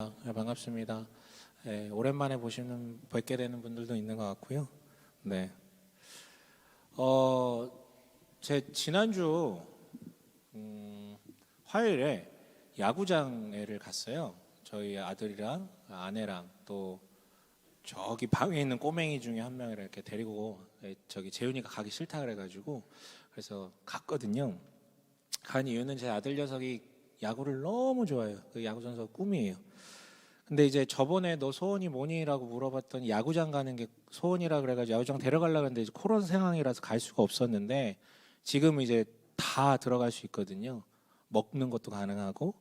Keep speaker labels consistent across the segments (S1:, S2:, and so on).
S1: 네, 반갑습니다. 네, 오랜만에 뵙게 되는 분들도 있는 것 같고요. 네, 어, 제 지난주 화요일에 야구장에를 갔어요. 저희 아들이랑 아내랑 또 저기 방에 있는 꼬맹이 중에 한 명을 이렇게 데리고 저기 재윤이가 가기 싫다 그래가지고 그래서 갔거든요. 간 이유는 제 아들 녀석이 야구를 너무 좋아해요. 그 야구 선수가 꿈이에요. 근데 이제 저번에 너 소원이 뭐니라고 물어봤더니 야구장 가는 게 소원이라 그래가지고 야구장 데려가려고 했는데 이제 코로나 상황이라서 갈 수가 없었는데 지금 이제 다 들어갈 수 있거든요. 먹는 것도 가능하고.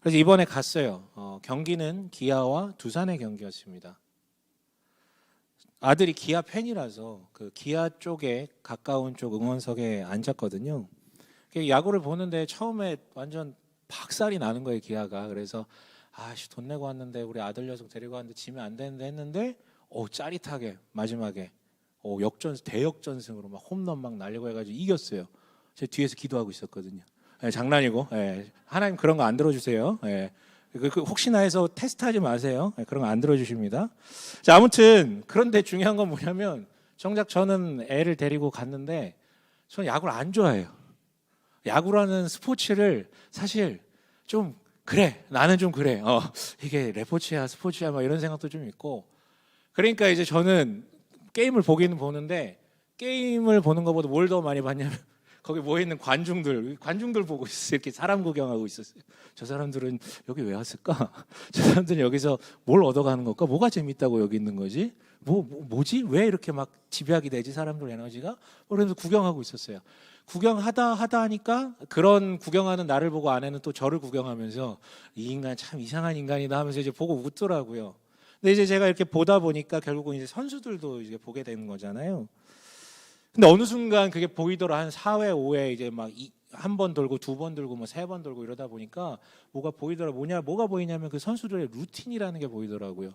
S1: 그래서 이번에 갔어요. 경기는 기아와 두산의 경기였습니다. 아들이 기아 팬이라서 그 기아 쪽에 가까운 쪽 응원석에 앉았거든요. 야구를 보는데 처음에 완전 박살이 나는 거예요, 기아가. 그래서 아씨 돈 내고 왔는데 우리 아들 녀석 데리고 왔는데 지면 안 되는데 했는데 짜릿하게 마지막에 대역전승으로 막 홈런 막 날리고 해가지고 이겼어요. 제 뒤에서 기도하고 있었거든요. 장난이고 하나님 그런 거 안 들어주세요. 혹시나 해서 테스트하지 마세요. 그런 거 안 들어주십니다. 자, 아무튼 그런데 중요한 건 뭐냐면 정작 저는 애를 데리고 갔는데 저는 야구를 안 좋아해요. 야구라는 스포츠를 사실 좀 그래 나는 좀 그래 이게 레포츠야 스포츠야 막 이런 생각도 좀 있고 그러니까 이제 저는 게임을 보기는 보는데 게임을 보는 것보다 뭘 더 많이 봤냐면 거기 모여 있는 관중들 보고 있었어요. 이렇게 사람 구경하고 있었어요. 저 사람들은 여기 왜 왔을까? 저 사람들은 여기서 뭘 얻어가는 걸까? 뭐가 재밌다고 여기 있는 거지? 뭐지? 왜 이렇게 막 집약이 되지 사람들 에너지가? 그래서 구경하고 있었어요. 구경하다 하니까 그런 구경하는 나를 보고 아내는 또 저를 구경하면서 이 인간 참 이상한 인간이다 하면서 이제 보고 웃더라고요. 근데 이제 제가 이렇게 보다 보니까 결국은 이제 선수들도 이제 보게 되는 거잖아요. 근데 어느 순간 그게 보이더라. 한 4회, 5회 이제 막 한 번 돌고 두 번 돌고 뭐 세 번 돌고 이러다 보니까 뭐가 보이더라. 뭐가 보이냐면 그 선수들의 루틴이라는 게 보이더라고요.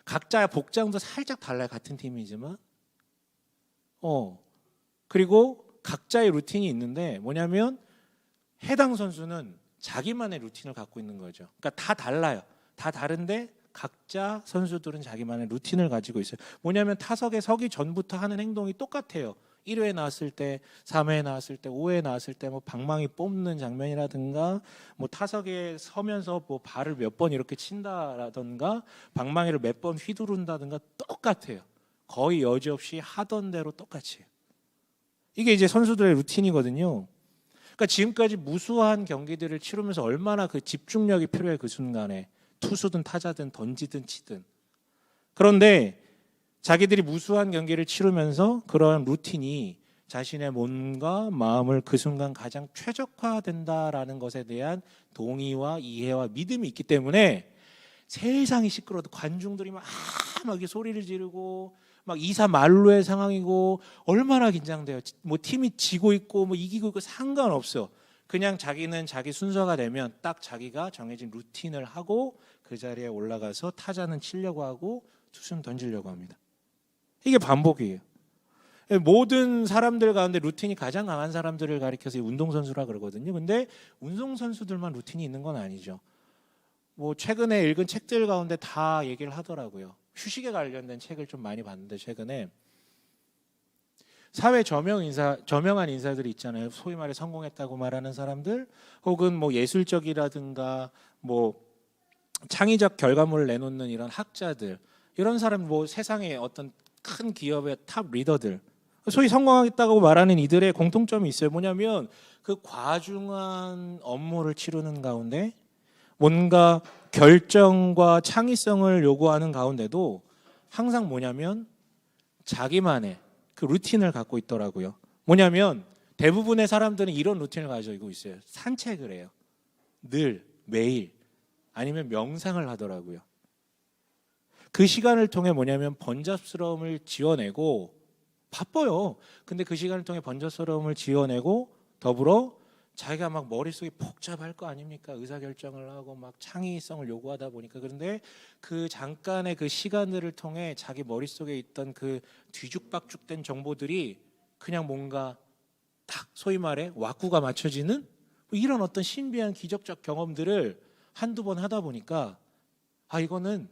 S1: 각자 복장도 살짝 달라요. 같은 팀이지만. 그리고 각자의 루틴이 있는데 뭐냐면 해당 선수는 자기만의 루틴을 갖고 있는 거죠. 그러니까 다 달라요. 다 다른데 각자 선수들은 자기만의 루틴을 가지고 있어요. 뭐냐면 타석에 서기 전부터 하는 행동이 똑같아요. 1회 나왔을 때, 3회 나왔을 때, 5회 나왔을 때 뭐 방망이 뽑는 장면이라든가 뭐 타석에 서면서 뭐 발을 몇 번 이렇게 친다라든가 방망이를 몇 번 휘두른다든가 똑같아요. 거의 여지없이 하던 대로 똑같이 해요. 이게 이제 선수들의 루틴이거든요. 그러니까 지금까지 무수한 경기들을 치르면서 얼마나 그 집중력이 필요해 그 순간에 투수든 타자든 던지든 치든. 그런데 자기들이 무수한 경기를 치르면서 그런 루틴이 자신의 몸과 마음을 그 순간 가장 최적화된다라는 것에 대한 동의와 이해와 믿음이 있기 때문에 세상이 시끄러워도 관중들이 막 이렇게 소리를 지르고 막 2사 만루의 상황이고 얼마나 긴장돼요. 뭐 팀이 지고 있고 뭐 이기고 있고 상관없어. 그냥 자기는 자기 순서가 되면 딱 자기가 정해진 루틴을 하고 그 자리에 올라가서 타자는 치려고 하고 투수는 던지려고 합니다. 이게 반복이에요. 모든 사람들 가운데 루틴이 가장 강한 사람들을 가리켜서 운동선수라 그러거든요. 근데 운동선수들만 루틴이 있는 건 아니죠. 뭐 최근에 읽은 책들 가운데 다 얘기를 하더라고요. 휴식에 관련된 책을 좀 많이 봤는데 최근에 사회 저명한 인사들이 있잖아요. 소위 말해 성공했다고 말하는 사람들, 혹은 뭐 예술적이라든가 뭐 창의적 결과물을 내놓는 이런 학자들, 이런 사람 뭐 세상의 어떤 큰 기업의 탑 리더들, 소위 성공하겠다고 말하는 이들의 공통점이 있어요. 뭐냐면 그 과중한 업무를 치르는 가운데 뭔가 결정과 창의성을 요구하는 가운데도 항상 뭐냐면 자기만의 그 루틴을 갖고 있더라고요. 뭐냐면 대부분의 사람들은 이런 루틴을 가지고 있어요. 산책을 해요. 늘 매일 아니면 명상을 하더라고요. 그 시간을 통해 뭐냐면 번잡스러움을 지워내고 바빠요. 근데 그 시간을 통해 번잡스러움을 지워내고 더불어 자기가 막 머릿속이 복잡할 거 아닙니까? 의사결정을 하고 막 창의성을 요구하다 보니까. 그런데 그 잠깐의 그 시간들을 통해 자기 머릿속에 있던 그 뒤죽박죽된 정보들이 그냥 뭔가 딱 소위 말해 왁구가 맞춰지는 이런 어떤 신비한 기적적 경험들을 한두 번 하다 보니까 이거는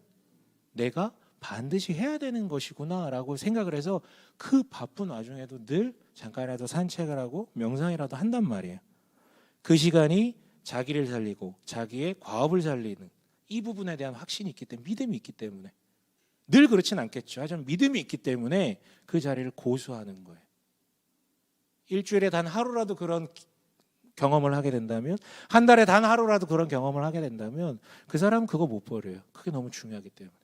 S1: 내가 반드시 해야 되는 것이구나라고 생각을 해서 그 바쁜 와중에도 늘 잠깐이라도 산책을 하고 명상이라도 한단 말이에요. 그 시간이 자기를 살리고 자기의 과업을 살리는 이 부분에 대한 확신이 있기 때문에, 믿음이 있기 때문에, 늘 그렇진 않겠죠. 하지만 믿음이 있기 때문에 그 자리를 고수하는 거예요. 일주일에 단 하루라도 그런 경험을 하게 된다면, 한 달에 단 하루라도 그런 경험을 하게 된다면 그 사람은 그거 못 버려요. 그게 너무 중요하기 때문에.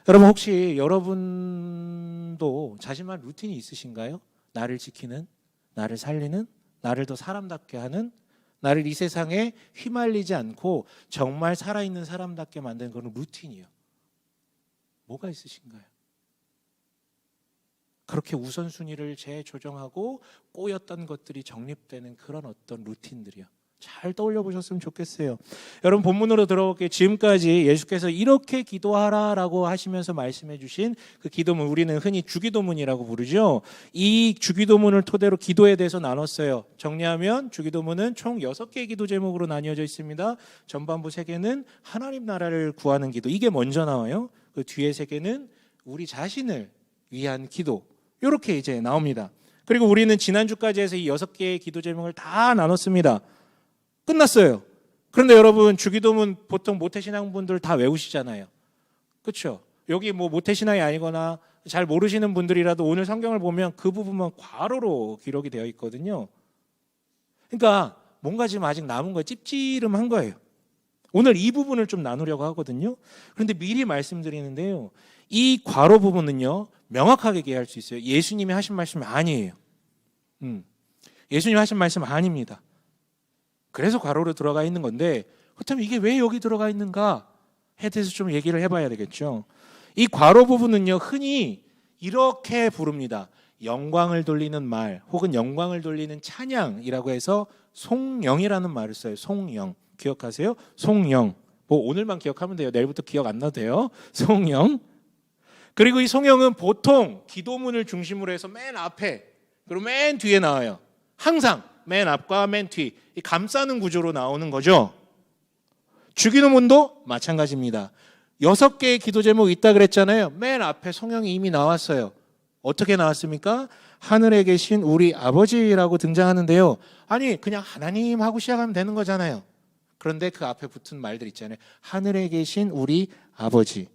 S1: 여러분, 혹시 여러분도 자신만 루틴이 있으신가요? 나를 지키는, 나를 살리는, 나를 더 사람답게 하는, 나를 이 세상에 휘말리지 않고 정말 살아있는 사람답게 만드는 그런 루틴이요. 뭐가 있으신가요? 그렇게 우선순위를 재조정하고 꼬였던 것들이 정립되는 그런 어떤 루틴들이요. 잘 떠올려 보셨으면 좋겠어요. 여러분, 본문으로 들어볼게요. 지금까지 예수께서 이렇게 기도하라라고 하시면서 말씀해 주신 그 기도문, 우리는 흔히 주기도문이라고 부르죠. 이 주기도문을 토대로 기도에 대해서 나눴어요. 정리하면 주기도문은 총 6개의 기도 제목으로 나뉘어져 있습니다. 전반부 3개는 하나님 나라를 구하는 기도, 이게 먼저 나와요. 그 뒤에 3개는 우리 자신을 위한 기도, 이렇게 이제 나옵니다. 그리고 우리는 지난주까지 해서 이 6개의 기도 제목을 다 나눴습니다. 끝났어요. 그런데 여러분, 주기도문 보통 모태신앙분들 다 외우시잖아요. 그렇죠? 여기 뭐 모태신앙이 아니거나 잘 모르시는 분들이라도 오늘 성경을 보면 그 부분만 괄호로 기록이 되어 있거든요. 그러니까 뭔가 지금 아직 남은 거 찝찝한 거예요. 오늘 이 부분을 좀 나누려고 하거든요. 그런데 미리 말씀드리는데요, 이 괄호 부분은요 명확하게 얘기할 수 있어요. 예수님이 하신 말씀이 아니에요. 예수님이 하신 말씀 아닙니다. 그래서 괄호로 들어가 있는 건데, 그렇다면 이게 왜 여기 들어가 있는가에 대해서 좀 얘기를 해봐야 되겠죠. 이 괄호 부분은요 흔히 이렇게 부릅니다. 영광을 돌리는 말 혹은 영광을 돌리는 찬양이라고 해서 송영이라는 말을 써요. 송영, 기억하세요? 송영. 뭐 오늘만 기억하면 돼요. 내일부터 기억 안 나도 돼요. 송영. 그리고 이 송영은 보통 기도문을 중심으로 해서 맨 앞에 그리고 맨 뒤에 나와요. 항상 맨 앞과 맨 뒤, 이 감싸는 구조로 나오는 거죠. 주기도문도 마찬가지입니다. 6개의 기도 제목이 있다 그랬잖아요. 맨 앞에 송영이 이미 나왔어요. 어떻게 나왔습니까? 하늘에 계신 우리 아버지라고 등장하는데요. 아니, 그냥 하나님 하고 시작하면 되는 거잖아요. 그런데 그 앞에 붙은 말들 있잖아요. 하늘에 계신 우리 아버지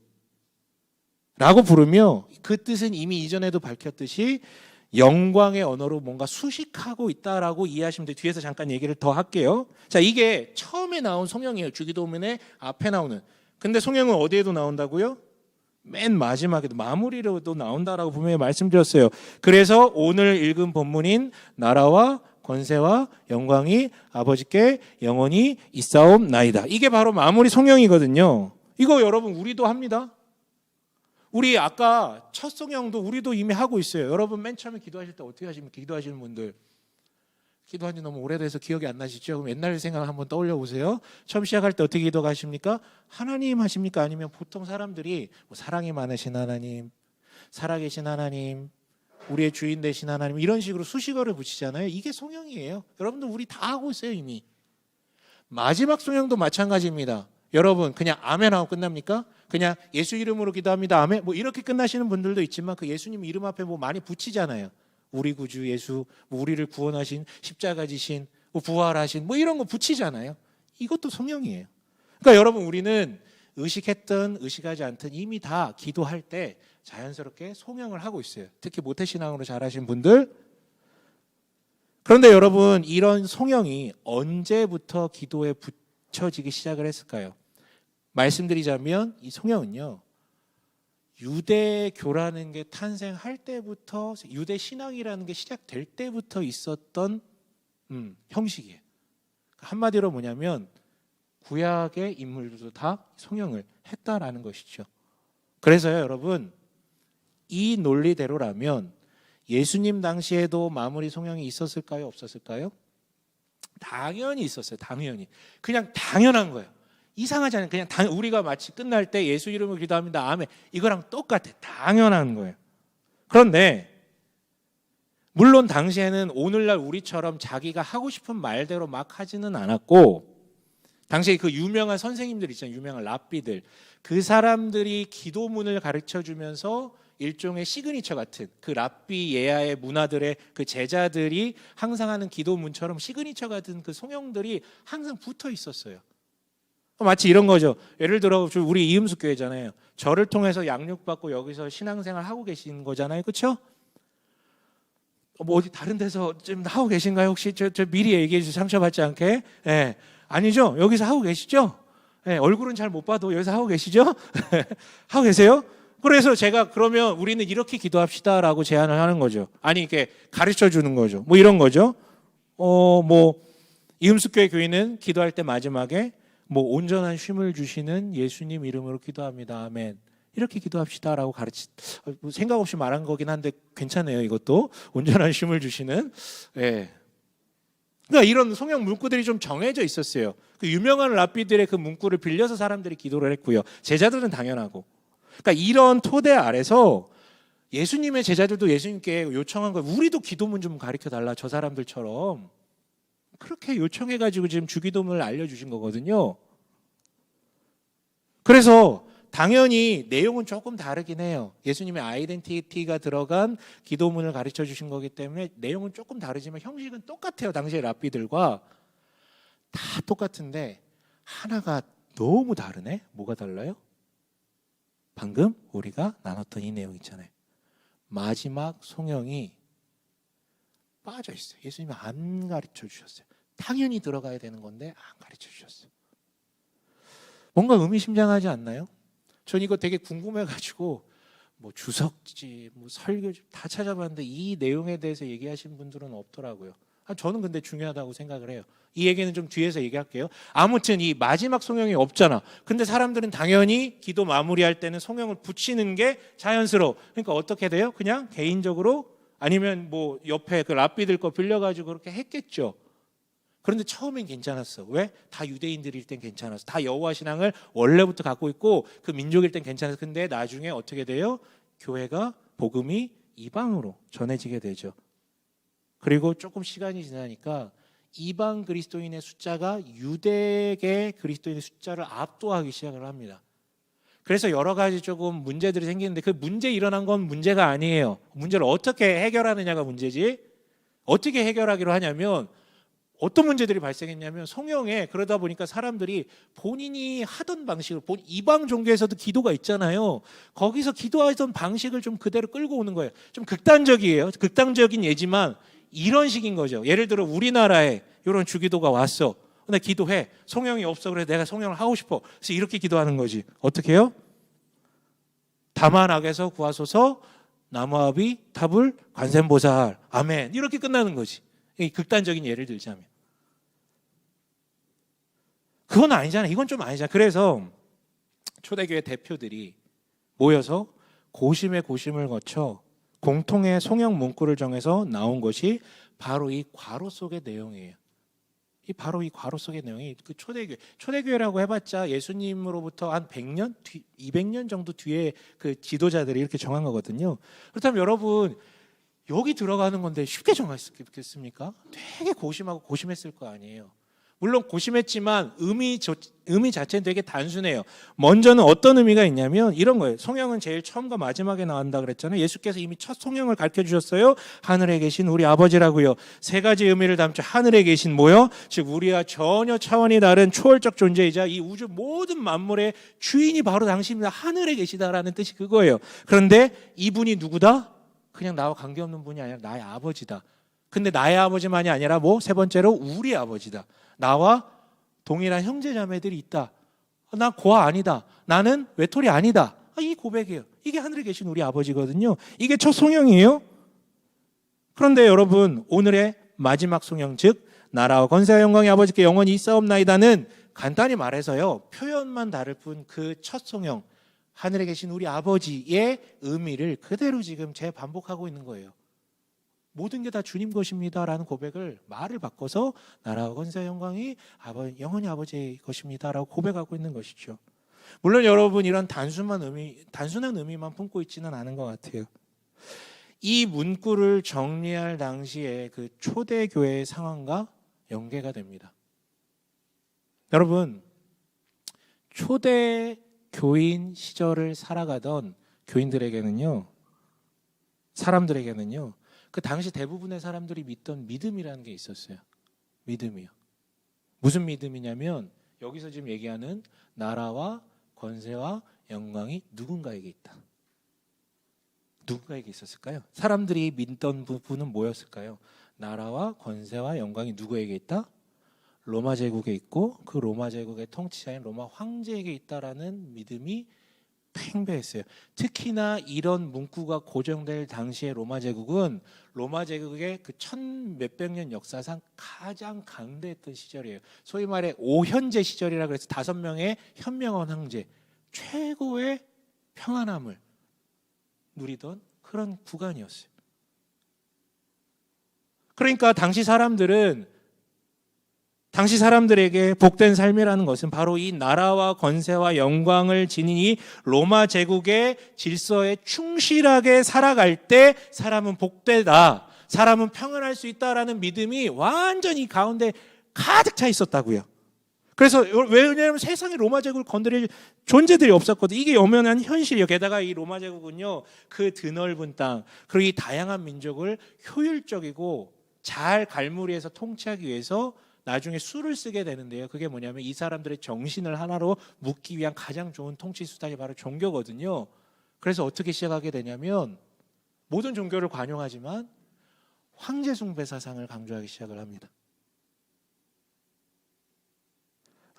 S1: 라고 부르며 그 뜻은 이미 이전에도 밝혔듯이 영광의 언어로 뭔가 수식하고 있다라고 이해하시면 돼요. 뒤에서 잠깐 얘기를 더 할게요. 자, 이게 처음에 나온 송영이에요. 주기도문의 앞에 나오는. 근데 송영은 어디에도 나온다고요? 맨 마지막에도, 마무리로도 나온다라고 분명히 말씀드렸어요. 그래서 오늘 읽은 본문인 나라와 권세와 영광이 아버지께 영원히 있사옵나이다, 이게 바로 마무리 송영이거든요. 이거 여러분 우리도 합니다. 우리 아까 첫 송영도 우리도 이미 하고 있어요. 여러분 맨 처음에 기도하실 때 어떻게 하십니까? 기도하시는 분들 기도한 지 너무 오래돼서 기억이 안 나시죠? 그럼 옛날 생각을 한번 떠올려 보세요. 처음 시작할 때 어떻게 기도하십니까? 하나님 하십니까? 아니면 보통 사람들이 뭐 사랑이 많으신 하나님, 살아계신 하나님, 우리의 주인 되신 하나님, 이런 식으로 수식어를 붙이잖아요. 이게 송영이에요. 여러분들 우리 다 하고 있어요 이미. 마지막 송영도 마찬가지입니다. 여러분 그냥 아멘 하고 끝납니까? 그냥 예수 이름으로 기도합니다 아멘, 뭐 이렇게 끝나시는 분들도 있지만 그 예수님 이름 앞에 뭐 많이 붙이잖아요. 우리 구주 예수, 뭐 우리를 구원하신, 십자가 지신, 뭐 부활하신, 뭐 이런 거 붙이잖아요. 이것도 성령이에요. 그러니까 여러분 우리는 의식했든 의식하지 않든 이미 다 기도할 때 자연스럽게 송영을 하고 있어요. 특히 모태신앙으로 잘하신 분들. 그런데 여러분 이런 송영이 언제부터 기도에 붙여지기 시작을 했을까요? 말씀드리자면 이 송영은요, 유대교라는 게 탄생할 때부터, 유대 신앙이라는 게 시작될 때부터 있었던 형식이에요. 한마디로 뭐냐면 구약의 인물들도 다 송영을 했다라는 것이죠. 그래서요 여러분, 이 논리대로라면 예수님 당시에도 마무리 송영이 있었을까요? 없었을까요? 당연히 있었어요. 당연히. 그냥 당연한 거예요. 이상하지 않아요. 그냥 우리가 마치 끝날 때 예수 이름으로 기도합니다 아멘, 이거랑 똑같아. 당연한 거예요. 그런데 물론 당시에는 오늘날 우리처럼 자기가 하고 싶은 말대로 막 하지는 않았고, 당시에 그 유명한 선생님들 있잖아요. 유명한 랍비들. 그 사람들이 기도문을 가르쳐 주면서 일종의 시그니처 같은 그 랍비 예하의 문화들의 그 제자들이 항상 하는 기도문처럼 시그니처 같은 그 송영들이 항상 붙어 있었어요. 마치 이런 거죠. 예를 들어 우리 이음숙 교회잖아요. 저를 통해서 양육받고 여기서 신앙생활 하고 계신 거잖아요. 그렇죠? 뭐 어디 다른 데서 좀 하고 계신가요? 혹시 저 미리 얘기해 주세요. 상처받지 않게. 예. 아니죠? 여기서 하고 계시죠? 예, 얼굴은 잘 못 봐도 여기서 하고 계시죠? 하고 계세요? 그래서 제가 그러면 우리는 이렇게 기도합시다라고 제안을 하는 거죠. 아니 이렇게 가르쳐 주는 거죠. 뭐 이런 거죠. 뭐 이음숙교회 교인은 기도할 때 마지막에 뭐 온전한 쉼을 주시는 예수님 이름으로 기도합니다. 아멘. 이렇게 기도합시다라고 생각 없이 말한 거긴 한데 괜찮아요. 이것도 온전한 쉼을 주시는. 예. 그러니까 이런 송영 문구들이 좀 정해져 있었어요. 그 유명한 랍비들의 그 문구를 빌려서 사람들이 기도를 했고요. 제자들은 당연하고. 그러니까 이런 토대 아래서 예수님의 제자들도 예수님께 요청한 거, 우리도 기도문 좀 가르쳐 달라 저 사람들처럼 그렇게 요청해가지고 지금 주기도문을 알려주신 거거든요. 그래서 당연히 내용은 조금 다르긴 해요. 예수님의 아이덴티티가 들어간 기도문을 가르쳐 주신 거기 때문에 내용은 조금 다르지만 형식은 똑같아요. 당시의 랍비들과 다 똑같은데 하나가 너무 다르네. 뭐가 달라요? 방금 우리가 나눴던 이 내용 있잖아요. 마지막 송영이 빠져 있어요. 예수님이 안 가르쳐 주셨어요. 당연히 들어가야 되는 건데 안 가르쳐 주셨어요. 뭔가 의미심장하지 않나요? 전 이거 되게 궁금해가지고 뭐 주석지, 뭐 설교지 다 찾아봤는데 이 내용에 대해서 얘기하신 분들은 없더라고요. 저는 근데 중요하다고 생각을 해요. 이 얘기는 좀 뒤에서 얘기할게요. 아무튼 이 마지막 송영이 없잖아. 근데 사람들은 당연히 기도 마무리할 때는 송영을 붙이는 게 자연스러워. 그러니까 어떻게 돼요? 그냥 개인적으로 아니면 뭐 옆에 그 랍비들 거 빌려가지고 그렇게 했겠죠. 그런데 처음엔 괜찮았어. 왜? 다 유대인들일 땐 괜찮았어. 다 여호와 신앙을 원래부터 갖고 있고 그 민족일 땐 괜찮았어. 근데 나중에 어떻게 돼요? 교회가 복음이 이방으로 전해지게 되죠. 그리고 조금 시간이 지나니까 이방 그리스도인의 숫자가 유대계 그리스도인의 숫자를 압도하기 시작을 합니다. 그래서 여러 가지 조금 문제들이 생기는데 그 문제 일어난 건 문제가 아니에요. 문제를 어떻게 해결하느냐가 문제지. 어떻게 해결하기로 하냐면 어떤 문제들이 발생했냐면 성경에 그러다 보니까 사람들이 본인이 하던 방식을 이방 종교에서도 기도가 있잖아요. 거기서 기도하던 방식을 좀 그대로 끌고 오는 거예요. 좀 극단적이에요. 극단적인 예지만 이런 식인 거죠. 예를 들어 우리나라에 이런 주기도가 왔어. 나 기도해. 성령이 없어. 그래서 내가 성령을 하고 싶어. 그래서 이렇게 기도하는 거지. 어떻게 해요? 다만 악에서 구하소서 나무아비 탑을 관세음보살 아멘 이렇게 끝나는 거지. 극단적인 예를 들자면 그건 아니잖아요. 이건 좀 아니잖아요. 그래서 초대교회 대표들이 모여서 고심의 고심을 거쳐 공통의 송영 문구를 정해서 나온 것이 바로 이 괄호 속의 내용이에요. 바로 이 괄호 속의 내용이 그 초대교회라고 해봤자 예수님으로부터 한 100년, 200년 정도 뒤에 그 지도자들이 이렇게 정한 거거든요. 그렇다면 여러분 여기 들어가는 건데 쉽게 정했겠습니까? 되게 고심하고 고심했을 거 아니에요. 물론 고심했지만 의미 자체는 되게 단순해요. 먼저는 어떤 의미가 있냐면 이런 거예요. 성령은 제일 처음과 마지막에 나온다 그랬잖아요. 예수께서 이미 첫 성령을 가르쳐 주셨어요. 하늘에 계신 우리 아버지라고요. 세 가지 의미를 담죠. 하늘에 계신 뭐요? 즉 우리와 전혀 차원이 다른 초월적 존재이자 이 우주 모든 만물의 주인이 바로 당신입니다. 하늘에 계시다라는 뜻이 그거예요. 그런데 이분이 누구다? 그냥 나와 관계없는 분이 아니라 나의 아버지다. 근데 나의 아버지만이 아니라 뭐 세 번째로 우리 아버지다. 나와 동일한 형제자매들이 있다. 나 고아 아니다. 나는 외톨이 아니다. 이 고백이에요. 이게 하늘에 계신 우리 아버지거든요. 이게 첫 송영이에요. 그런데 여러분 오늘의 마지막 송영 즉 나라와 권세와 영광의 아버지께 영원히 있사옵나이다는 간단히 말해서요. 표현만 다를 뿐 그 첫 송영 하늘에 계신 우리 아버지의 의미를 그대로 지금 재반복하고 있는 거예요. 모든 게 다 주님 것입니다라는 고백을 말을 바꿔서 나라와 권세와 영광이 영원히 아버지의 것입니다라고 고백하고 있는 것이죠. 물론 여러분 이런 단순한 의미만 품고 있지는 않은 것 같아요. 이 문구를 정리할 당시에 그 초대교회의 상황과 연계가 됩니다. 여러분, 초대 교인 시절을 살아가던 교인들에게는요, 사람들에게는요, 그 당시 대부분의 사람들이 믿던 믿음이라는 게 있었어요. 믿음이요. 무슨 믿음이냐면 여기서 지금 얘기하는 나라와 권세와 영광이 누군가에게 있다. 누군가에게 있었을까요? 사람들이 믿던 부분은 뭐였을까요? 나라와 권세와 영광이 누구에게 있다? 로마 제국에 있고 그 로마 제국의 통치자인 로마 황제에게 있다라는 믿음이 팽배했어요. 특히나 이런 문구가 고정될 당시의 로마 제국은 로마 제국의 그 천 몇백 년 역사상 가장 강대했던 시절이에요. 소위 말해 오현제 시절이라 그래서 5명의 현명한 황제, 최고의 평안함을 누리던 그런 구간이었어요. 그러니까 당시 사람들에게 복된 삶이라는 것은 바로 이 나라와 권세와 영광을 지닌 이 로마 제국의 질서에 충실하게 살아갈 때 사람은 복되다, 사람은 평안할 수 있다라는 믿음이 완전히 가운데 가득 차 있었다고요. 그래서 왜냐하면 세상에 로마 제국을 건드릴 존재들이 없었거든요. 이게 엄연한 현실이에요. 게다가 이 로마 제국은요, 그 드넓은 땅 그리고 이 다양한 민족을 효율적이고 잘 갈무리해서 통치하기 위해서 나중에 수를 쓰게 되는데요. 그게 뭐냐면 이 사람들의 정신을 하나로 묶기 위한 가장 좋은 통치 수단이 바로 종교거든요. 그래서 어떻게 시작하게 되냐면 모든 종교를 관용하지만 황제 숭배 사상을 강조하기 시작을 합니다.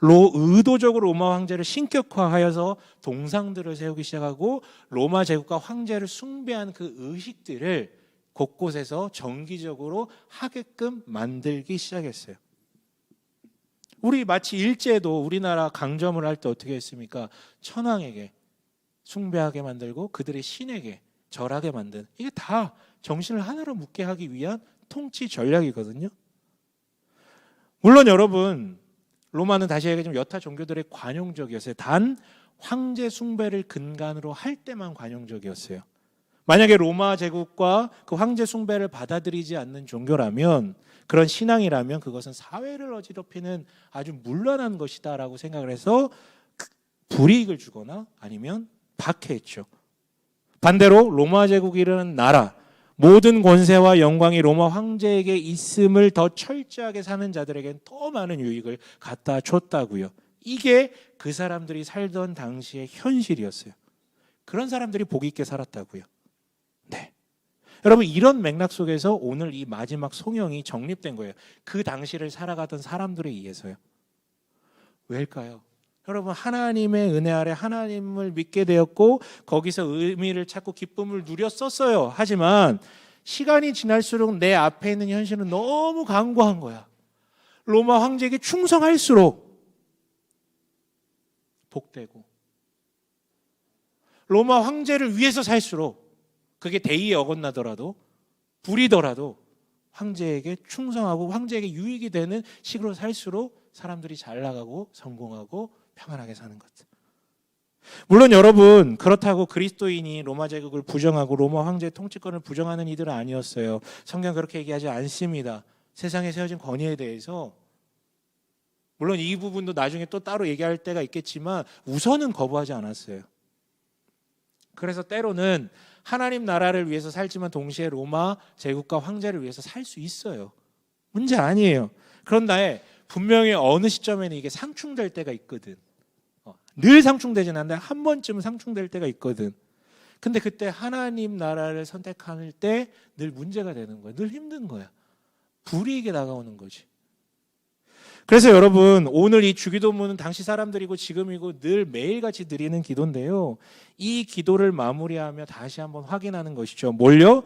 S1: 의도적으로 로마 황제를 신격화하여서 동상들을 세우기 시작하고 로마 제국과 황제를 숭배한 그 의식들을 곳곳에서 정기적으로 하게끔 만들기 시작했어요. 우리 마치 일제도 우리나라 강점을 할 때 어떻게 했습니까? 천황에게 숭배하게 만들고 그들의 신에게 절하게 만든, 이게 다 정신을 하나로 묶게 하기 위한 통치 전략이거든요. 물론 여러분, 로마는 다시 얘기하자면 여타 종교들의 관용적이었어요. 단 황제 숭배를 근간으로 할 때만 관용적이었어요. 만약에 로마 제국과 그 황제 숭배를 받아들이지 않는 종교라면, 그런 신앙이라면 그것은 사회를 어지럽히는 아주 문란한 것이다라고 생각을 해서 불이익을 주거나 아니면 박해했죠. 반대로 로마 제국이라는 나라, 모든 권세와 영광이 로마 황제에게 있음을 더 철저하게 사는 자들에게는 더 많은 유익을 갖다 줬다고요. 이게 그 사람들이 살던 당시의 현실이었어요. 그런 사람들이 복 있게 살았다고요. 네. 여러분, 이런 맥락 속에서 오늘 이 마지막 송영이 정립된 거예요. 그 당시를 살아가던 사람들에 의해서요. 왜일까요? 여러분, 하나님의 은혜 아래 하나님을 믿게 되었고 거기서 의미를 찾고 기쁨을 누렸었어요. 하지만 시간이 지날수록 내 앞에 있는 현실은 너무 강고한 거야. 로마 황제에게 충성할수록 복되고 로마 황제를 위해서 살수록, 그게 대의에 어긋나더라도 불이더라도 황제에게 충성하고 황제에게 유익이 되는 식으로 살수록 사람들이 잘 나가고 성공하고 평안하게 사는 것. 물론 여러분, 그렇다고 그리스도인이 로마 제국을 부정하고 로마 황제의 통치권을 부정하는 이들은 아니었어요. 성경 그렇게 얘기하지 않습니다. 세상에 세워진 권위에 대해서 물론 이 부분도 나중에 또 따로 얘기할 때가 있겠지만 우선은 거부하지 않았어요. 그래서 때로는 하나님 나라를 위해서 살지만 동시에 로마 제국과 황제를 위해서 살 수 있어요. 문제 아니에요. 그런데 분명히 어느 시점에는 이게 상충될 때가 있거든. 늘 상충되진 않는데 한 번쯤은 상충될 때가 있거든. 근데 그때 하나님 나라를 선택할 때 늘 문제가 되는 거야. 늘 힘든 거야. 불이익에 다가오는 거지. 그래서 여러분, 오늘 이 주기도문은 당시 사람들이고 지금이고 늘 매일같이 드리는 기도인데요. 이 기도를 마무리하며 다시 한번 확인하는 것이죠. 뭘요?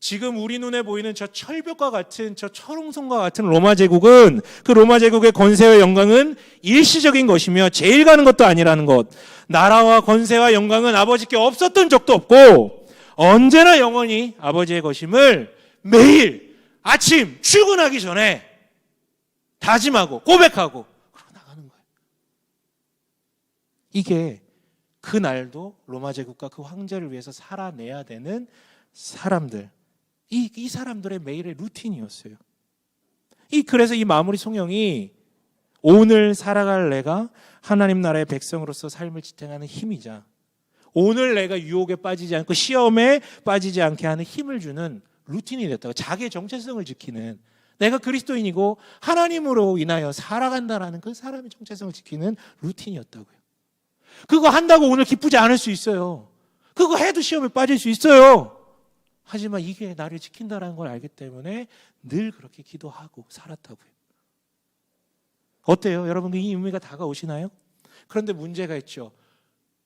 S1: 지금 우리 눈에 보이는 저 철벽과 같은, 저 철옹성과 같은 로마 제국은, 그 로마 제국의 권세와 영광은 일시적인 것이며 제일 가는 것도 아니라는 것. 나라와 권세와 영광은 아버지께 없었던 적도 없고 언제나 영원히 아버지의 것임을 매일 아침 출근하기 전에 다짐하고 고백하고 그러고 나가는 거예요. 이게 그날도 로마 제국과 그 황제를 위해서 살아내야 되는 사람들, 이 사람들의 매일의 루틴이었어요. 그래서 이 마무리 송영이 오늘 살아갈 내가 하나님 나라의 백성으로서 삶을 지탱하는 힘이자 오늘 내가 유혹에 빠지지 않고 시험에 빠지지 않게 하는 힘을 주는 루틴이 됐다고. 자기의 정체성을 지키는, 내가 그리스도인이고 하나님으로 인하여 살아간다라는 그 사람의 정체성을 지키는 루틴이었다고요. 그거 한다고 오늘 기쁘지 않을 수 있어요. 그거 해도 시험에 빠질 수 있어요. 하지만 이게 나를 지킨다는 걸 알기 때문에 늘 그렇게 기도하고 살았다고요. 어때요? 여러분, 이 의미가 다가오시나요? 그런데 문제가 있죠.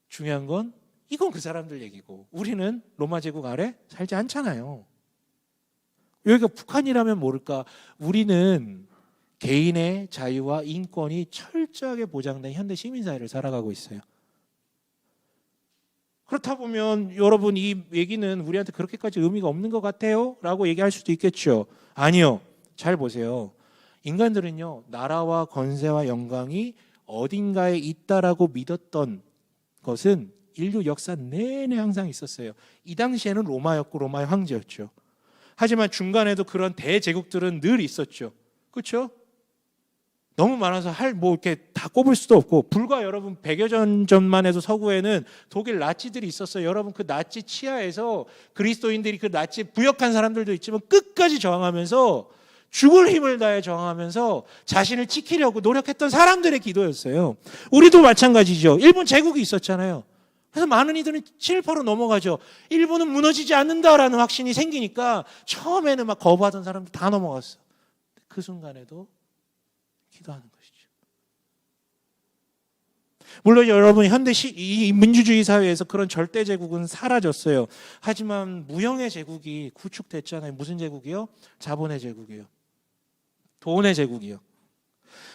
S1: 중요한 건 이건 그 사람들 얘기고 우리는 로마 제국 아래 살지 않잖아요. 여기가 북한이라면 모를까, 우리는 개인의 자유와 인권이 철저하게 보장된 현대 시민사회를 살아가고 있어요. 그렇다 보면 여러분, 이 얘기는 우리한테 그렇게까지 의미가 없는 것 같아요? 라고 얘기할 수도 있겠죠. 아니요. 잘 보세요. 인간들은요, 나라와 권세와 영광이 어딘가에 있다라고 믿었던 것은 인류 역사 내내 항상 있었어요. 이 당시에는 로마였고 로마의 황제였죠. 하지만 중간에도 그런 대제국들은 늘 있었죠. 그렇죠? 너무 많아서 이렇게 다 꼽을 수도 없고, 불과 여러분 100여 년 전만 해도 서구에는 독일 나치들이 있었어요. 여러분, 그 나치 치하에서 그리스도인들이 그 나치 부역한 사람들도 있지만 끝까지 저항하면서 죽을 힘을 다해 저항하면서 자신을 지키려고 노력했던 사람들의 기도였어요. 우리도 마찬가지죠. 일본 제국이 있었잖아요. 그래서 많은 이들은 7%로 넘어가죠. 일본은 무너지지 않는다라는 확신이 생기니까 처음에는 막 거부하던 사람들 다 넘어갔어. 그 순간에도 기도하는 것이죠. 물론 여러분, 이 민주주의 사회에서 그런 절대 제국은 사라졌어요. 하지만 무형의 제국이 구축됐잖아요. 무슨 제국이요? 자본의 제국이요. 돈의 제국이요.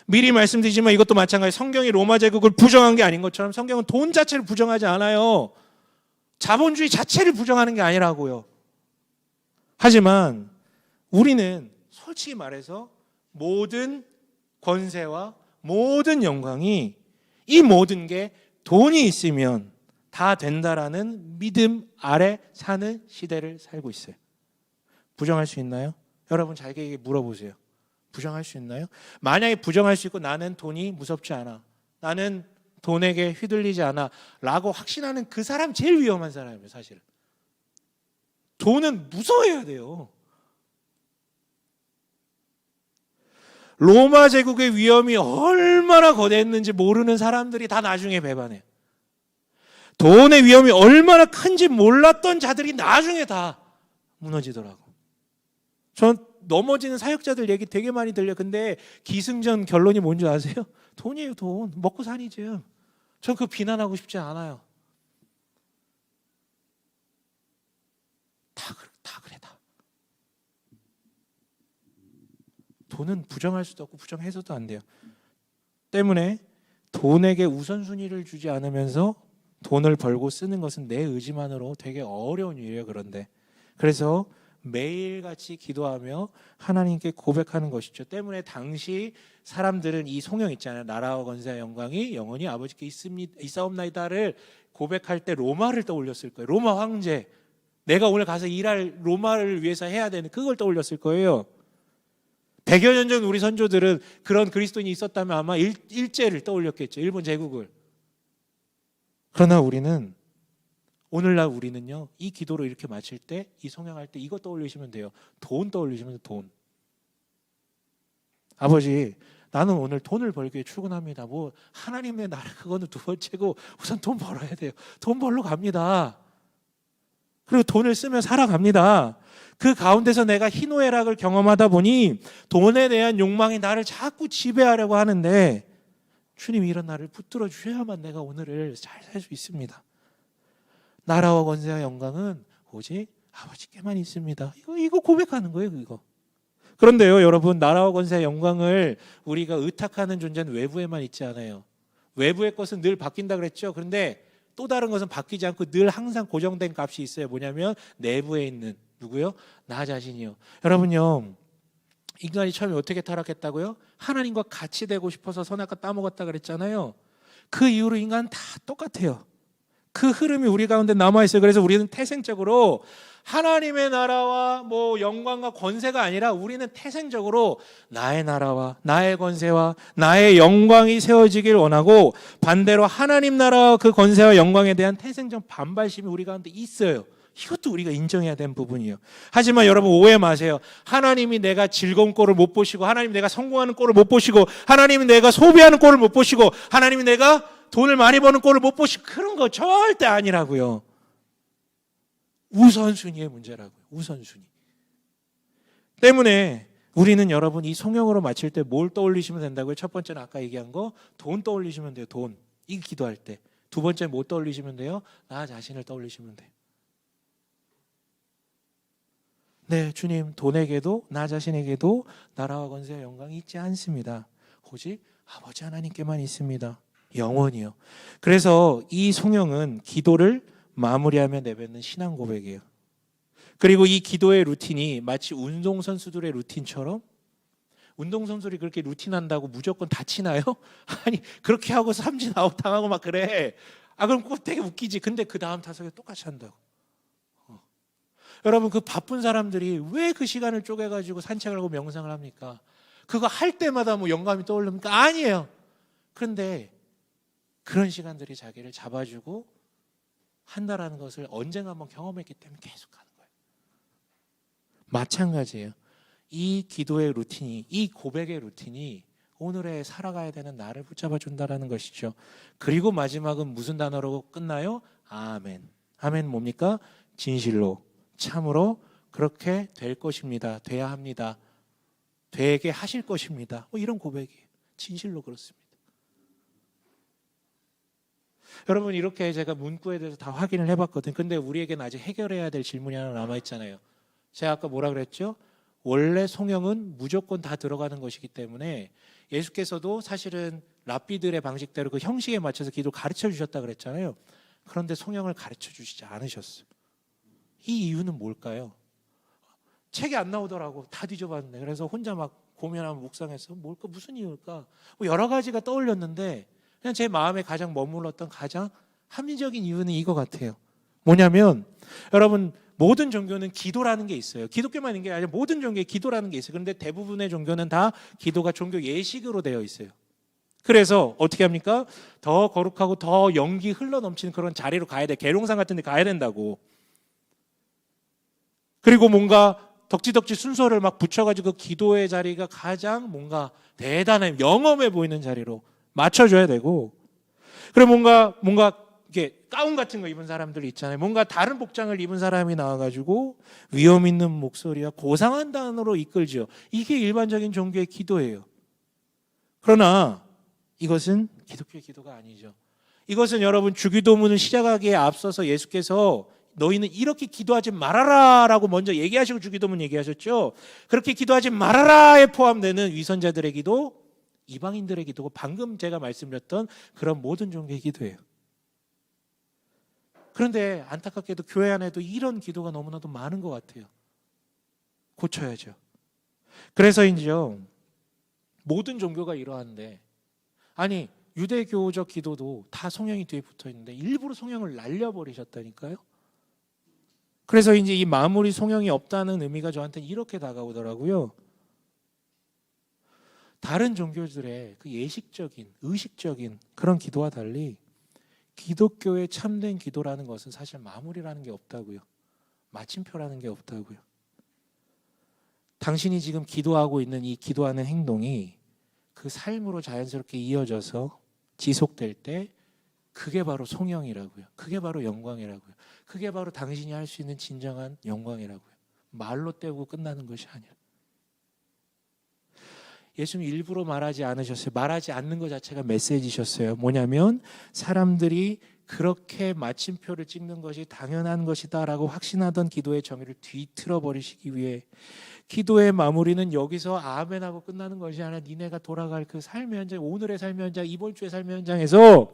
S1: 미리 말씀드리지만 이것도 마찬가지. 성경이 로마 제국을 부정한 게 아닌 것처럼 성경은 돈 자체를 부정하지 않아요. 자본주의 자체를 부정하는 게 아니라고요. 하지만 우리는 솔직히 말해서 모든 권세와 모든 영광이, 이 모든 게 돈이 있으면 다 된다라는 믿음 아래 사는 시대를 살고 있어요. 부정할 수 있나요? 여러분, 자기에게 물어보세요. 부정할 수 있나요? 만약에 부정할 수 있고 나는 돈이 무섭지 않아, 나는 돈에게 휘둘리지 않아 라고 확신하는 그 사람 제일 위험한 사람이에요. 사실 돈은 무서워해야 돼요. 로마 제국의 위험이 얼마나 거대했는지 모르는 사람들이 다 나중에 배반해요. 돈의 위험이 얼마나 큰지 몰랐던 자들이 나중에 다 무너지더라고. 전 넘어지는 사역자들 얘기 되게 많이 들려. 근데 기승전 결론이 뭔지 아세요? 돈이에요. 돈. 먹고 사니죠. 전 그거 비난하고 싶지 않아요. 다 그래 다. 돈은 부정할 수도 없고 부정해서도 안 돼요. 때문에 돈에게 우선순위를 주지 않으면서 돈을 벌고 쓰는 것은 내 의지만으로 되게 어려운 일이에요. 그래서 매일같이 기도하며 하나님께 고백하는 것이죠. 때문에 당시 사람들은 이 송영 있잖아요. 나라와 권세와 영광이 영원히 아버지께 있사옵나이다를 고백할 때 로마를 떠올렸을 거예요. 로마 황제, 내가 오늘 가서 일할 로마를 위해서 해야 되는 그걸 떠올렸을 거예요. 100여 년 전 우리 선조들은 그런 그리스도인이 있었다면 아마 일제를 떠올렸겠죠. 일본 제국을. 그러나 오늘날 우리는요, 이 기도를 이렇게 마칠 때, 이 성경할 때 이거 떠올리시면 돼요. 돈 떠올리시면 돼요. 돈. 아버지, 나는 오늘 돈을 벌기 위해 출근합니다. 하나님의 나라 그거는 두 번째고 우선 돈 벌어야 돼요. 돈 벌러 갑니다. 그리고 돈을 쓰며 살아갑니다. 그 가운데서 내가 희노애락을 경험하다 보니 돈에 대한 욕망이 나를 자꾸 지배하려고 하는데, 주님이 이런 나를 붙들어 주셔야만 내가 오늘을 잘 살 수 있습니다. 나라와 권세와 영광은 오직 아버지께만 있습니다. 이거 고백하는 거예요, 이거. 그런데요, 여러분, 나라와 권세와 영광을 우리가 의탁하는 존재는 외부에만 있지 않아요. 외부의 것은 늘 바뀐다 그랬죠. 그런데 또 다른 것은 바뀌지 않고 늘 항상 고정된 값이 있어요. 뭐냐면 내부에 있는 누구요? 나 자신이요. 여러분요, 인간이 처음에 어떻게 타락했다고요? 하나님과 같이 되고 싶어서 선악과 따먹었다 그랬잖아요. 그 이후로 인간은 다 똑같아요. 그 흐름이 우리 가운데 남아 있어요. 그래서 우리는 태생적으로 하나님의 나라와 뭐 영광과 권세가 아니라 우리는 태생적으로 나의 나라와 나의 권세와 나의 영광이 세워지길 원하고, 반대로 하나님 나라와 그 권세와 영광에 대한 태생적 반발심이 우리 가운데 있어요. 이것도 우리가 인정해야 되는 부분이에요. 하지만 여러분 오해 마세요. 하나님이 내가 즐거운 꼴을 못 보시고, 하나님이 내가 성공하는 꼴을 못 보시고, 하나님이 내가 소비하는 꼴을 못 보시고, 하나님이 내가 돈을 많이 버는 꼴을 못 보시고, 그런 거 절대 아니라고요. 우선순위의 문제라고요. 우선순위. 때문에 우리는 여러분 이 성령으로 마칠 때 뭘 떠올리시면 된다고요? 첫 번째는 아까 얘기한 거 돈 떠올리시면 돼요. 돈. 이 기도할 때. 두 번째 뭐 떠올리시면 돼요? 나 자신을 떠올리시면 돼요. 네, 주님, 돈에게도 나 자신에게도 나라와 권세와 영광이 있지 않습니다. 오직 아버지 하나님께만 있습니다. 영원히요. 그래서 이 성령은 기도를 마무리하며 내뱉는 신앙 고백이에요. 그리고 이 기도의 루틴이 마치 운동선수들의 루틴처럼, 운동선수들이 그렇게 루틴한다고 무조건 다치나요? 아니, 그렇게 하고 삼진 아웃 당하고 막 그래. 그럼 그거 되게 웃기지. 근데 그 다음 타석에 똑같이 한다고. 여러분, 그 바쁜 사람들이 왜 그 시간을 쪼개가지고 산책을 하고 명상을 합니까? 그거 할 때마다 뭐 영감이 떠오릅니까? 아니에요. 그런데 그런 시간들이 자기를 잡아주고 한다라는 것을 언젠가 한번 경험했기 때문에 계속 하는 거예요. 마찬가지예요. 이 기도의 루틴이, 이 고백의 루틴이 오늘의 살아가야 되는 나를 붙잡아 준다라는 것이죠. 그리고 마지막은 무슨 단어로 끝나요? 아멘. 아멘 뭡니까? 진실로, 참으로 그렇게 될 것입니다. 돼야 합니다. 되게 하실 것입니다. 이런 고백이에요. 진실로 그렇습니다. 여러분, 이렇게 제가 문구에 대해서 다 확인을 해봤거든요. 근데 우리에게는 아직 해결해야 될 질문이 하나 남아있잖아요. 제가 아까 뭐라 그랬죠? 원래 성령은 무조건 다 들어가는 것이기 때문에 예수께서도 사실은 랍비들의 방식대로 그 형식에 맞춰서 기도 가르쳐 주셨다 그랬잖아요. 그런데 성령을 가르쳐 주시지 않으셨어요. 이 이유는 뭘까요? 책이 안 나오더라고. 다 뒤져봤는데. 그래서 혼자 막 고민하면 묵상해서 뭘까, 무슨 이유일까? 여러 가지가 떠올렸는데 그냥 제 마음에 가장 머물렀던 가장 합리적인 이유는 이거 같아요. 뭐냐면 여러분, 모든 종교는 기도라는 게 있어요. 기독교만 있는 게 아니라 모든 종교에 기도라는 게 있어요. 그런데 대부분의 종교는 다 기도가 종교 예식으로 되어 있어요. 그래서 어떻게 합니까? 더 거룩하고 더 연기 흘러넘치는 그런 자리로 가야 돼. 계룡산 같은 데 가야 된다고. 그리고 뭔가 덕지덕지 순서를 막 붙여가지고 기도의 자리가 가장 뭔가 대단해, 영험해 보이는 자리로 맞춰줘야 되고, 그리고 뭔가 이게 가운 같은 거 입은 사람들 있잖아요. 뭔가 다른 복장을 입은 사람이 나와가지고 위험 있는 목소리와 고상한 단어로 이끌죠. 이게 일반적인 종교의 기도예요. 그러나 이것은 기독교의 기도가 아니죠. 이것은 여러분, 주기도문을 시작하기에 앞서서 예수께서 너희는 이렇게 기도하지 말아라 라고 먼저 얘기하시고 주기도문 얘기하셨죠. 그렇게 기도하지 말아라에 포함되는 위선자들의 기도, 이방인들의 기도고, 방금 제가 말씀드렸던 그런 모든 종교의 기도예요. 그런데 안타깝게도 교회 안에도 이런 기도가 너무나도 많은 것 같아요. 고쳐야죠. 그래서인지요, 모든 종교가 이러한데, 아니 유대교적 기도도 다 성령이 뒤에 붙어 있는데 일부러 성령을 날려버리셨다니까요. 그래서 이제 이 마무리 성령이 없다는 의미가 저한테는 이렇게 다가오더라고요. 다른 종교들의 그 예식적인, 의식적인 그런 기도와 달리 기독교의 참된 기도라는 것은 사실 마무리라는 게 없다고요. 마침표라는 게 없다고요. 당신이 지금 기도하고 있는 이 기도하는 행동이 그 삶으로 자연스럽게 이어져서 지속될 때 그게 바로 성령이라고요. 그게 바로 영광이라고요. 그게 바로 당신이 할 수 있는 진정한 영광이라고요. 말로 때우고 끝나는 것이 아니라. 예수님 일부러 말하지 않으셨어요. 말하지 않는 것 자체가 메시지셨어요. 뭐냐면 사람들이 그렇게 마침표를 찍는 것이 당연한 것이다라고 확신하던 기도의 정의를 뒤틀어 버리시기 위해, 기도의 마무리는 여기서 아멘하고 끝나는 것이 아니라 니네가 돌아갈 그 삶의 현장, 오늘의 삶의 현장, 이번 주의 삶의 현장에서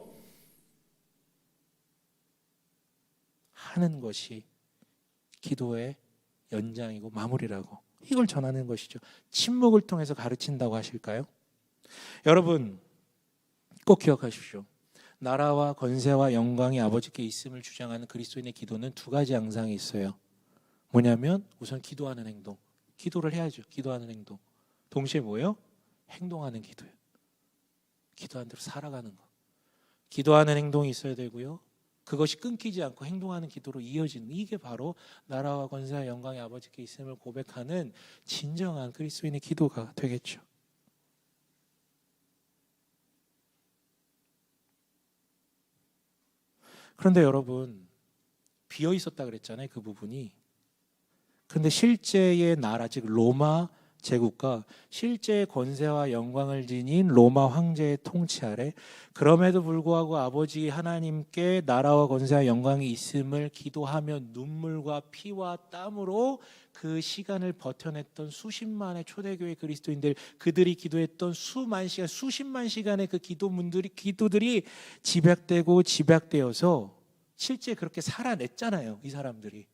S1: 하는 것이 기도의 연장이고 마무리라고, 이걸 전하는 것이죠. 침묵을 통해서 가르친다고 하실까요? 여러분 꼭 기억하십시오. 나라와 권세와 영광이 아버지께 있음을 주장하는 그리스도인의 기도는 두 가지 양상이 있어요. 뭐냐면 우선 기도하는 행동. 기도를 해야죠. 기도하는 행동. 동시에 뭐예요? 행동하는 기도예요. 기도한 대로 살아가는 거. 기도하는 행동이 있어야 되고요. 그것이 끊기지 않고 행동하는 기도로 이어지는, 이게 바로 나라와 권세와 영광의 아버지께 있음을 고백하는 진정한 그리스도인의 기도가 되겠죠. 그런데 여러분, 비어 있었다 그랬잖아요. 그 부분이. 그런데 실제의 나라, 즉 로마 제국과 실제의 권세와 영광을 지닌 로마 황제의 통치 아래, 그럼에도 불구하고 아버지 하나님께 나라와 권세와 영광이 있음을 기도하며 눈물과 피와 땀으로 그 시간을 버텨냈던 수십만의 초대교회 그리스도인들, 그들이 기도했던 수만 시간, 수십만 시간의 그 기도들이 집약되고 집약되어서 실제 그렇게 살아냈잖아요. 이 사람들이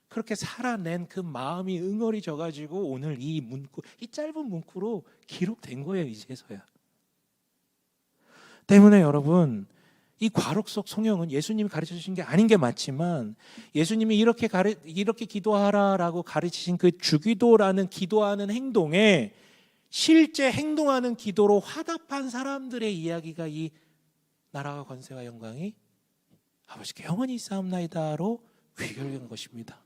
S1: 그렇게 살아낸 그 마음이 응어리 져가지고 오늘 이 문구, 이 짧은 문구로 기록된 거예요. 이제서야. 때문에 여러분, 이 과록 속 성령은 예수님이 가르쳐 주신 게 아닌 게 맞지만, 예수님이 이렇게 기도하라라고 가르치신 그 주기도라는 기도하는 행동에 실제 행동하는 기도로 화답한 사람들의 이야기가 이 나라와 권세와 영광이 아버지께 영원히 있사옵나이다로 귀결된 것입니다.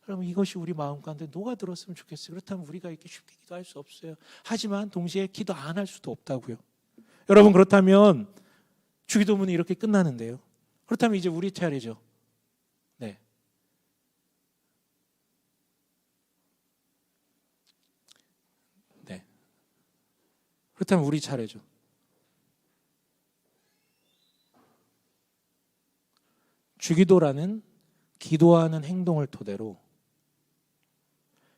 S1: 그러면 이것이 우리 마음 가운데 녹아들었으면 좋겠어요. 그렇다면 우리가 이렇게 쉽게 기도할 수 없어요. 하지만 동시에 기도 안 할 수도 없다고요. 여러분, 그렇다면 주기도문이 이렇게 끝나는데요. 그렇다면 이제 우리 차례죠. 네. 네. 그렇다면 우리 차례죠. 주기도라는 기도하는 행동을 토대로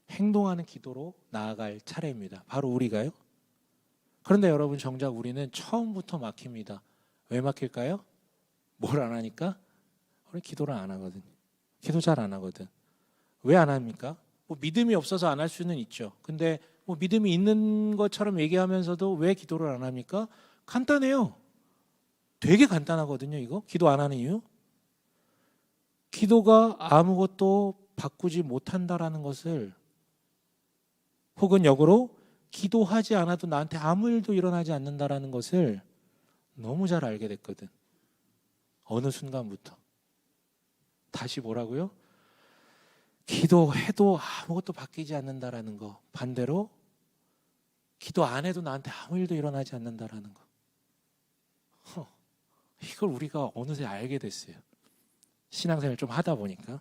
S1: 행동하는 기도로 나아갈 차례입니다. 바로 우리가요. 그런데 여러분, 정작 우리는 처음부터 막힙니다. 왜 막힐까요? 뭘 안 하니까? 우리 기도를 안 하거든. 기도 잘 안 하거든. 왜 안 합니까? 뭐 믿음이 없어서 안 할 수는 있죠. 근데 뭐 믿음이 있는 것처럼 얘기하면서도 왜 기도를 안 합니까? 간단해요. 되게 간단하거든요. 이거 기도 안 하는 이유. 기도가 아무것도 바꾸지 못한다라는 것을, 혹은 역으로 기도하지 않아도 나한테 아무 일도 일어나지 않는다라는 것을 너무 잘 알게 됐거든. 어느 순간부터. 다시 뭐라고요? 기도해도 아무것도 바뀌지 않는다라는 거. 반대로 기도 안 해도 나한테 아무 일도 일어나지 않는다라는 거. 이걸 우리가 어느새 알게 됐어요. 신앙생활 좀 하다 보니까.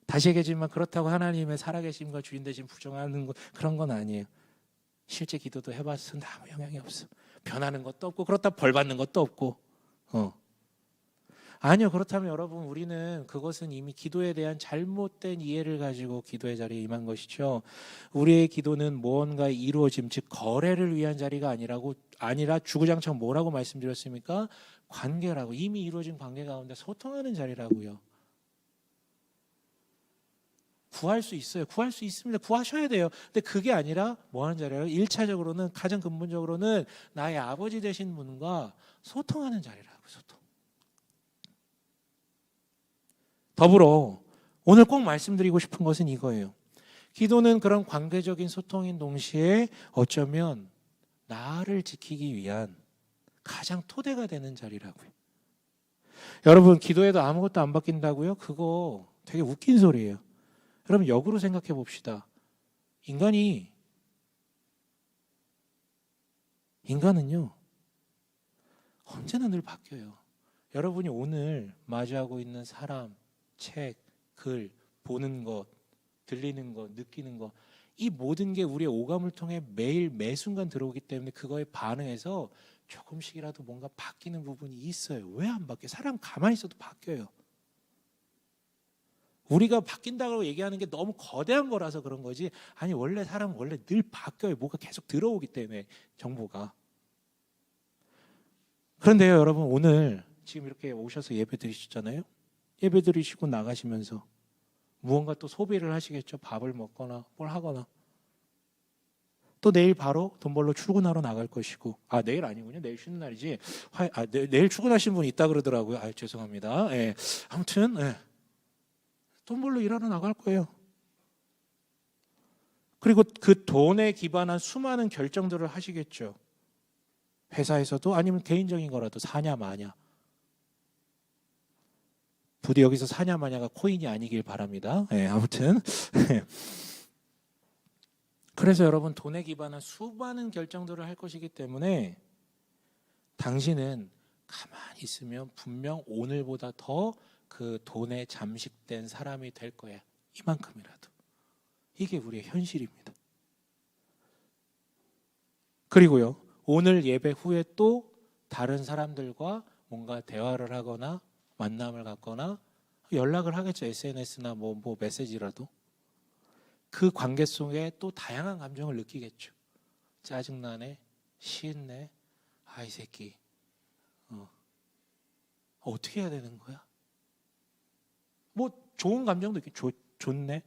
S1: 다시 얘기하지만 그렇다고 하나님의 살아계심과 주인 되심 부정하는 거, 그런 건 아니에요. 실제 기도도 해봤으면 아무 영향이 없어. 변하는 것도 없고 그렇다고 벌 받는 것도 없고. 아니요. 그렇다면 여러분, 우리는 그것은 이미 기도에 대한 잘못된 이해를 가지고 기도의 자리에 임한 것이죠. 우리의 기도는 무언가 이루어짐, 즉 거래를 위한 자리가 아니라 주구장창 뭐라고 말씀드렸습니까? 관계라고. 이미 이루어진 관계 가운데 소통하는 자리라고요. 구할 수 있어요. 구할 수 있습니다. 구하셔야 돼요. 근데 그게 아니라 뭐 하는 자리예요? 1차적으로는, 가장 근본적으로는 나의 아버지 되신 분과 소통하는 자리라고. 소통. 더불어 오늘 꼭 말씀드리고 싶은 것은 이거예요. 기도는 그런 관계적인 소통인 동시에 어쩌면 나를 지키기 위한 가장 토대가 되는 자리라고요. 여러분, 기도해도 아무것도 안 바뀐다고요? 그거 되게 웃긴 소리예요. 여러분, 역으로 생각해 봅시다. 인간은요, 언제나 늘 바뀌어요. 여러분이 오늘 마주하고 있는 사람, 책, 글, 보는 것, 들리는 것, 느끼는 것, 이 모든 게 우리의 오감을 통해 매일 매순간 들어오기 때문에 그거에 반응해서 조금씩이라도 뭔가 바뀌는 부분이 있어요. 왜 안 바뀌어요? 사람 가만히 있어도 바뀌어요. 우리가 바뀐다고 얘기하는 게 너무 거대한 거라서 그런 거지, 아니 원래 사람은 원래 늘 바뀌어요. 뭐가 계속 들어오기 때문에, 정보가. 그런데요, 여러분, 오늘 지금 이렇게 오셔서 예배 드리셨잖아요. 예배 드리시고 나가시면서 무언가 또 소비를 하시겠죠. 밥을 먹거나 뭘 하거나. 또 내일 바로 돈 벌러 출근하러 나갈 것이고, 내일 아니군요. 내일 쉬는 날이지. 내일 출근하신 분 있다 그러더라고요. 죄송합니다. 예. 아무튼 돈 벌러 일하러 나갈 거예요. 그리고 그 돈에 기반한 수많은 결정들을 하시겠죠. 회사에서도 아니면 개인적인 거라도 사냐 마냐. 부디 여기서 사냐 마냐가 코인이 아니길 바랍니다. 아무튼 그래서 여러분, 돈에 기반한 수많은 결정들을 할 것이기 때문에 당신은 가만히 있으면 분명 오늘보다 더 그 돈에 잠식된 사람이 될 거야. 이만큼이라도. 이게 우리의 현실입니다. 그리고요, 오늘 예배 후에 또 다른 사람들과 뭔가 대화를 하거나 만남을 갖거나 연락을 하겠죠. SNS나 뭐 메시지라도. 그 관계 속에 또 다양한 감정을 느끼겠죠. 짜증나네, 싫네, 이 새끼 어떻게 해야 되는 거야? 뭐 좋은 감정도 있겠죠. 좋네.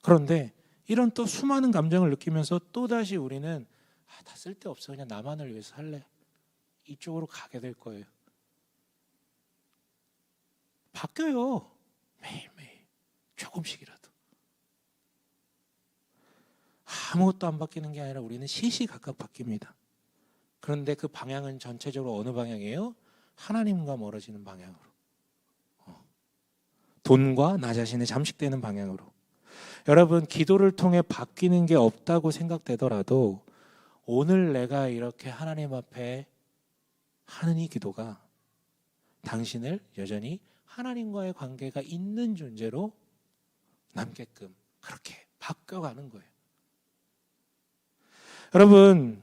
S1: 그런데 이런 또 수많은 감정을 느끼면서 또다시 우리는 다 쓸데없어, 그냥 나만을 위해서 살래, 이쪽으로 가게 될 거예요. 바뀌어요. 매일매일 조금씩이라도. 아무것도 안 바뀌는 게 아니라 우리는 시시각각 바뀝니다. 그런데 그 방향은 전체적으로 어느 방향이에요? 하나님과 멀어지는 방향으로. 돈과 나 자신의 잠식되는 방향으로. 여러분, 기도를 통해 바뀌는 게 없다고 생각되더라도 오늘 내가 이렇게 하나님 앞에 하는 이 기도가 당신을 여전히 하나님과의 관계가 있는 존재로 남게끔 그렇게 바뀌어가는 거예요. 여러분,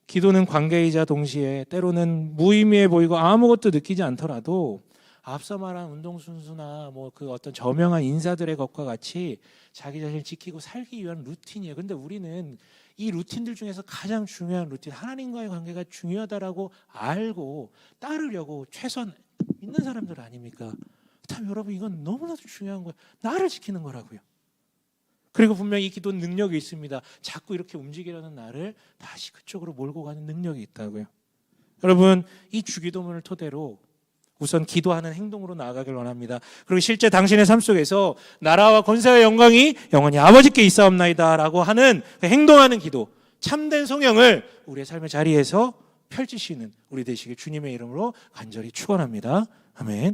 S1: 기도는 관계이자 동시에 때로는 무의미해 보이고 아무것도 느끼지 않더라도 앞서 말한 운동선수나 그 어떤 저명한 인사들의 것과 같이 자기 자신을 지키고 살기 위한 루틴이에요. 그런데 우리는 이 루틴들 중에서 가장 중요한 루틴, 하나님과의 관계가 중요하다라고 알고 따르려고 최선 있는 사람들 아닙니까? 참 여러분, 이건 너무나도 중요한 거예요. 나를 지키는 거라고요. 그리고 분명히 이 기도는 능력이 있습니다. 자꾸 이렇게 움직이려는 나를 다시 그쪽으로 몰고 가는 능력이 있다고요. 여러분, 이 주기도문을 토대로 우선 기도하는 행동으로 나아가길 원합니다. 그리고 실제 당신의 삶 속에서 나라와 권세와 영광이 영원히 아버지께 있사옵나이다 라고 하는 행동하는 기도, 참된 성령을 우리의 삶의 자리에서 펼치시는 우리 되시길 주님의 이름으로 간절히 축원합니다. 아멘.